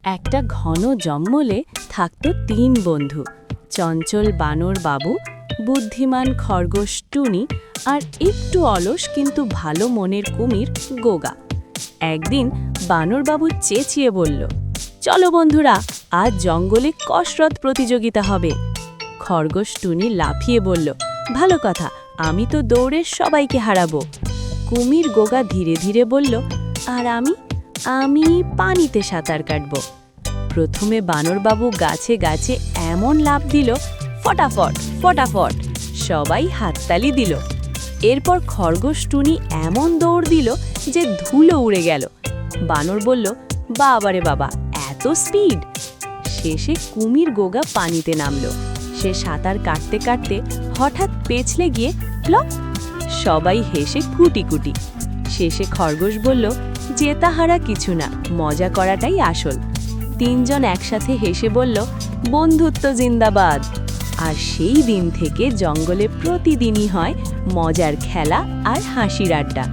একটা ঘন জঙ্গলে থাকত ৩ বন্ধু, চঞ্চল বানর বাবু, বুদ্ধিমান খরগোশ টুনি আর একটু অলস কিন্তু ভালো মনের কুমির গোগা। একদিন বানরবাবু চেঁচিয়ে বলল, চলো বন্ধুরা, আজ জঙ্গলে কসরত প্রতিযোগিতা হবে। খরগোশ টুনি লাফিয়ে বলল, ভালো কথা, আমি তো দৌড়ে সবাইকে হারাবো। কুমির গোগা ধীরে ধীরে বলল, আর আমি আমি পানিতে সাঁতার কাটব। প্রথমে বানরবাবু গাছে গাছে এমন লাফ দিল, ফটাফট ফটাফট সবাই হাততালি দিল। এরপর খরগোশ টুনি এমন দৌড় দিল যে ধুলো উড়ে গেল। বানর বলল, বাবারে বাবা, এত স্পিড! শেষে কুমির গোগা পানিতে নামল। সে সাঁতার কাটতে কাটতে হঠাৎ পেছলে গিয়ে প্লপ! সবাই হেসে কুটি। শেষে খরগোশ বলল, জেতা হারা কিছু না, মজা করাটাই আসল। ৩ জন একসাথে হেসে বলল, বন্ধুত্ব জিন্দাবাদ। আর সেই দিন থেকে জঙ্গলে প্রতিদিনই হয় মজার খেলা আর হাসির আড্ডা।